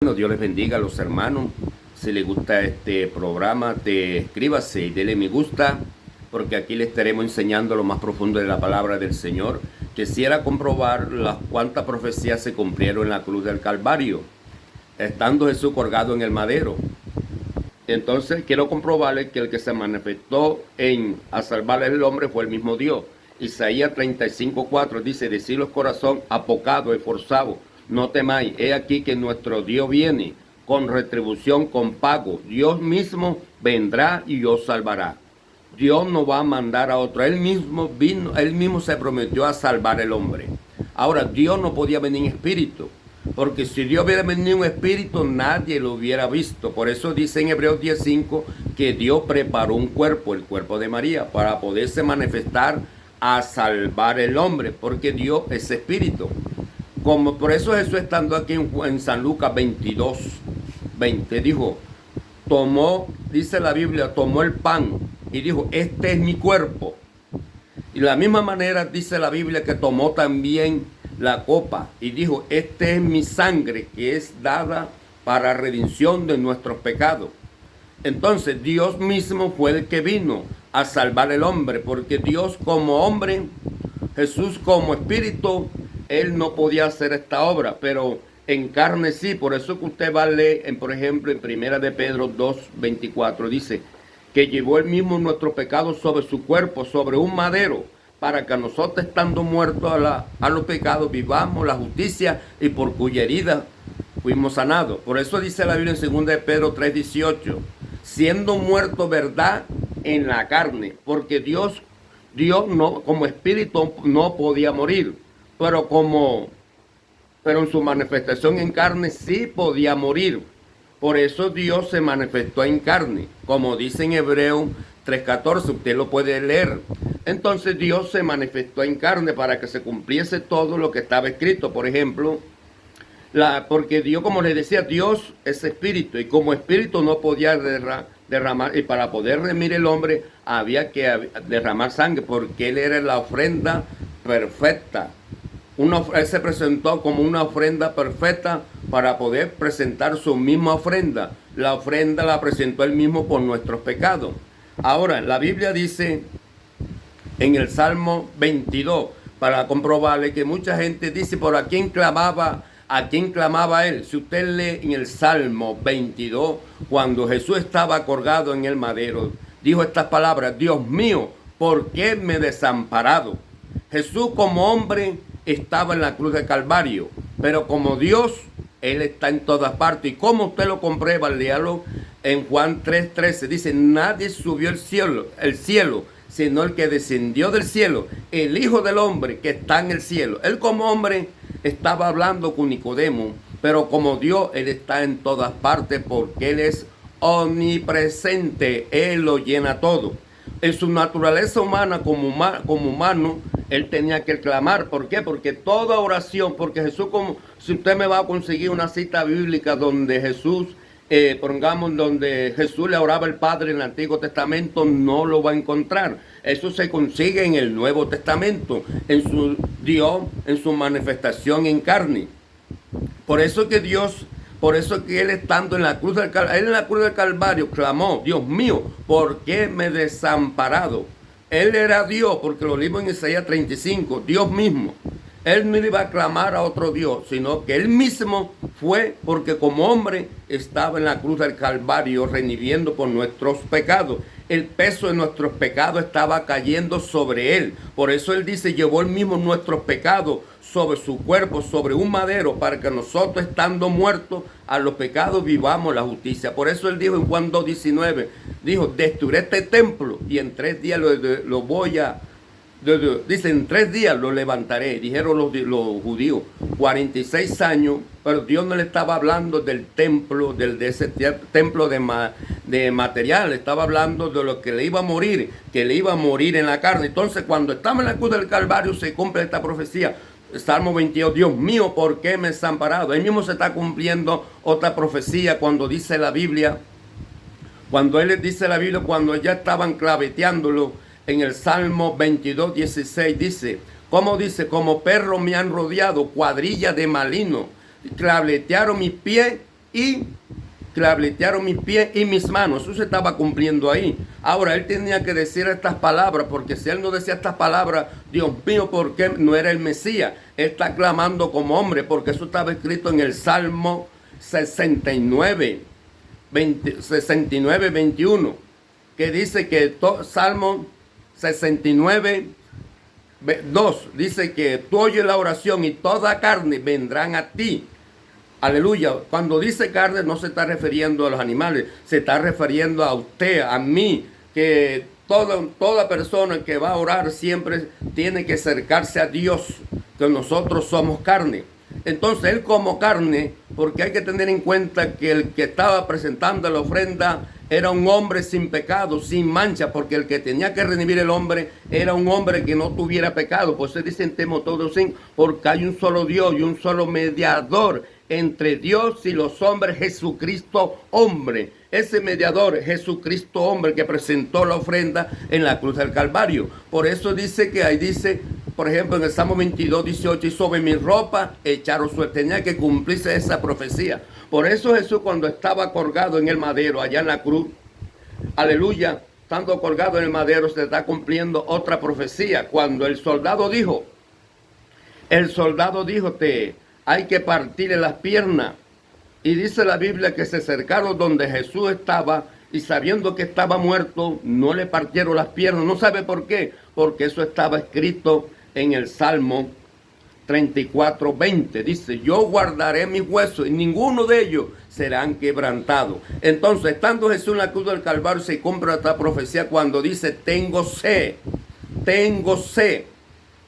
Bueno, Dios les bendiga a los hermanos. Si les gusta este programa, escríbase y dele me gusta, porque aquí les estaremos enseñando lo más profundo de la palabra del Señor. Quisiera comprobar las cuantas profecías se cumplieron en la cruz del Calvario, estando Jesús colgado en el madero. Entonces quiero comprobarles que el que se manifestó a salvar al hombre fue el mismo Dios. Isaías 35:4 dice: deciros corazón apocado, esforzado, no temáis, he aquí que nuestro Dios viene con retribución, con pago. Dios mismo vendrá y os salvará. Dios no va a mandar a otro. Él mismo vino, Él mismo se prometió a salvar al hombre. Ahora, Dios no podía venir en espíritu, porque si Dios hubiera venido en espíritu, nadie lo hubiera visto. Por eso dice en Hebreos 10:5 que Dios preparó un cuerpo, el cuerpo de María, para poderse manifestar a salvar el hombre, porque Dios es espíritu. Como por eso Jesús, estando aquí en San Lucas 22:20, dijo, dice la Biblia, tomó el pan y dijo, este es mi cuerpo. Y de la misma manera dice la Biblia que tomó también la copa y dijo, este es mi sangre que es dada para redención de nuestros pecados. Entonces Dios mismo fue el que vino a salvar al hombre, porque Dios como hombre, Jesús como espíritu, Él no podía hacer esta obra, pero en carne sí. Por eso que usted va a leer, por ejemplo, en 1 de Pedro 2:24, dice que llevó Él mismo nuestro pecado sobre su cuerpo, sobre un madero, para que nosotros, estando muertos a los pecados, vivamos la justicia, y por cuya herida fuimos sanados. Por eso dice la Biblia en 2 de Pedro 3:18, siendo muerto, verdad, en la carne, porque Dios no, como espíritu no podía morir, pero en su manifestación en carne sí podía morir. Por eso Dios se manifestó en carne, como dice en Hebreos 3:14, usted lo puede leer. Entonces Dios se manifestó en carne para que se cumpliese todo lo que estaba escrito. Por ejemplo, porque Dios, como les decía, Dios es espíritu, y como espíritu no podía derramar, y para poder remir el hombre había que derramar sangre, porque Él era la ofrenda perfecta. Él se presentó como una ofrenda perfecta para poder presentar su misma ofrenda. La ofrenda la presentó Él mismo por nuestros pecados. Ahora, la Biblia dice en el Salmo 22, para comprobarle que mucha gente dice, ¿por a quién clamaba Él? Si usted lee en el Salmo 22, cuando Jesús estaba colgado en el madero, dijo estas palabras: Dios mío, ¿por qué me he desamparado? Jesús como hombre estaba en la cruz del Calvario, pero como Dios, Él está en todas partes. Y como usted lo comprueba, léalo en Juan 3:13, dice, nadie subió al cielo, sino el que descendió del cielo, el Hijo del Hombre que está en el cielo. Él como hombre estaba hablando con Nicodemo, pero como Dios, Él está en todas partes, porque Él es omnipresente, Él lo llena todo. En su naturaleza humana, como humano, Él tenía que clamar. ¿Por qué? Porque toda oración, porque Jesús, como si usted me va a conseguir una cita bíblica donde Jesús, donde Jesús le oraba al Padre en el Antiguo Testamento, no lo va a encontrar. Eso se consigue en el Nuevo Testamento, en su Dios, en su manifestación en carne. Por eso que Él, estando en la cruz del Calvario, Él en la cruz del Calvario clamó, Dios mío, ¿por qué me he desamparado? Él era Dios, porque lo leímos en Isaías 35, Dios mismo. Él no iba a clamar a otro Dios, sino que Él mismo fue, porque como hombre estaba en la cruz del Calvario redimiendo por nuestros pecados. El peso de nuestros pecados estaba cayendo sobre Él. Por eso Él dice, llevó Él mismo nuestros pecados sobre su cuerpo, sobre un madero, para que nosotros, estando muertos a los pecados, vivamos la justicia. Por eso Él dijo en Juan 2:19, dijo, destruiré este templo y en 3 días lo voy a... Dice, en 3 días lo levantaré, dijeron los judíos. 46 años, pero Dios no le estaba hablando del templo, de ese templo de material, estaba hablando de lo que le iba a morir, que le iba a morir en la carne. Entonces, cuando estamos en la cruz del Calvario, se cumple esta profecía. Salmo 22, Dios mío, ¿por qué me he desamparado? Ahí mismo se está cumpliendo otra profecía cuando dice la Biblia, cuando ya estaban claveteándolo. En el Salmo 22:16 dice, ¿cómo dice? Como perros me han rodeado, cuadrilla de malignos, clavetearon mis pies y clavetearon mis pies y mis manos. Eso se estaba cumpliendo ahí. Ahora él tenía que decir estas palabras, porque si él no decía estas palabras, Dios mío, ¿por qué no era el Mesías? Él está clamando como hombre, porque eso estaba escrito en el Salmo 69, 21, que dice que Salmo 69, 2, dice que tú oyes la oración y toda carne vendrán a ti. Aleluya. Cuando dice carne no se está refiriendo a los animales, se está refiriendo a usted, a mí, que toda persona que va a orar siempre tiene que acercarse a Dios, que nosotros somos carne. Entonces él como carne, porque hay que tener en cuenta que el que estaba presentando la ofrenda era un hombre sin pecado, sin mancha, porque el que tenía que redimir el hombre era un hombre que no tuviera pecado. Por eso dicen Timoteo 5, porque hay un solo Dios y un solo mediador entre Dios y los hombres, Jesucristo hombre. Ese mediador, Jesucristo hombre, que presentó la ofrenda en la cruz del Calvario. Por eso dice que ahí dice, por ejemplo, en el Salmo 22, 18, y sobre mi ropa echaron suerte. Tenía que cumplirse esa profecía. Por eso Jesús, cuando estaba colgado en el madero, allá en la cruz, aleluya, estando colgado en el madero, se está cumpliendo otra profecía. Cuando el soldado dijo, hay que partirle las piernas. Y dice la Biblia que se acercaron donde Jesús estaba y sabiendo que estaba muerto, no le partieron las piernas. No sabe por qué, porque eso estaba escrito en el Salmo 34, 20. Dice, yo guardaré mis huesos y ninguno de ellos serán quebrantados. Entonces, estando Jesús en la cruz del Calvario, se cumple esta profecía cuando dice, tengo sed, tengo sed.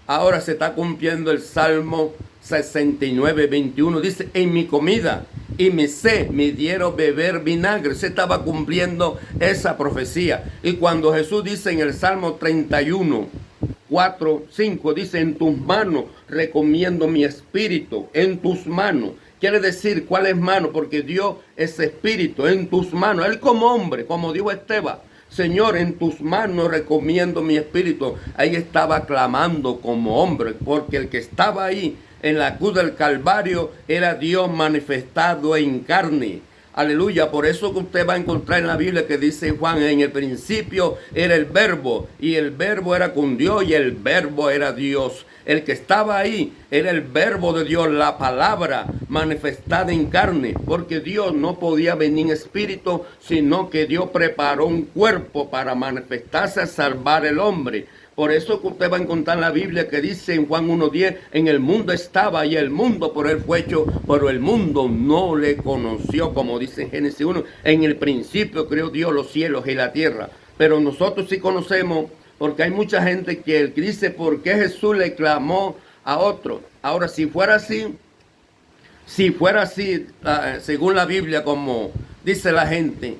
Ahora se está cumpliendo el Salmo 69, 21. Dice, en mi comida y mi sed me dieron beber vinagre. Se estaba cumpliendo esa profecía. Y cuando Jesús dice en el Salmo 31, 4, 5, dice, en tus manos recomiendo mi espíritu, en tus manos. Quiere decir, ¿cuál es mano? Porque Dios es espíritu, en tus manos. Él como hombre, como dijo Esteban, Señor, en tus manos recomiendo mi espíritu. Ahí estaba clamando como hombre, porque el que estaba ahí en la cruz del Calvario era Dios manifestado en carne. Aleluya, por eso que usted va a encontrar en la Biblia que dice Juan, en el principio era el verbo, y el verbo era con Dios, y el verbo era Dios. El que estaba ahí era el verbo de Dios, la palabra manifestada en carne, porque Dios no podía venir en espíritu, sino que Dios preparó un cuerpo para manifestarse a salvar el hombre. Por eso que usted va a encontrar en la Biblia que dice en Juan 1:10, en el mundo estaba y el mundo por él fue hecho, pero el mundo no le conoció, como dice en Génesis 1, en el principio creó Dios los cielos y la tierra. Pero nosotros sí conocemos, porque hay mucha gente que dice, ¿por qué Jesús le clamó a otro? Ahora, si fuera así, según la Biblia, como dice la gente,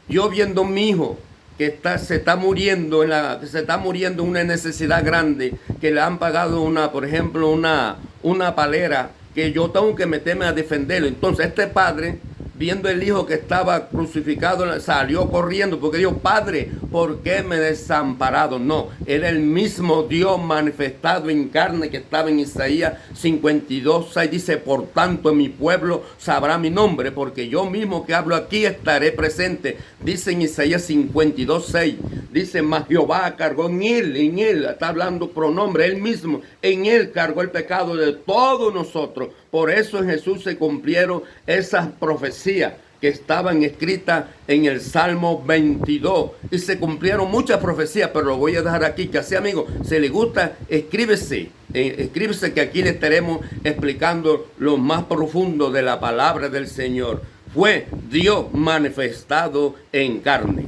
yo viendo a mi hijo que se está muriendo en una necesidad grande, que le han pagado por ejemplo, una palera, que yo tengo que meterme a defenderlo. Entonces este padre, viendo el hijo que estaba crucificado, salió corriendo porque dijo, Padre, ¿por qué me desamparado? No, era el mismo Dios manifestado en carne que estaba en Isaías 52:6. Dice, por tanto, mi pueblo sabrá mi nombre, porque yo mismo que hablo aquí estaré presente. Dice en Isaías 52:6, dice, mas Jehová cargó en él, está hablando pronombre, él mismo, en él cargó el pecado de todos nosotros. Por eso en Jesús se cumplieron esas profecías que estaban escritas en el Salmo 22. Y se cumplieron muchas profecías, pero lo voy a dejar aquí. Que así, amigo, si le gusta, escríbese que aquí le estaremos explicando lo más profundo de la palabra del Señor. Fue Dios manifestado en carne.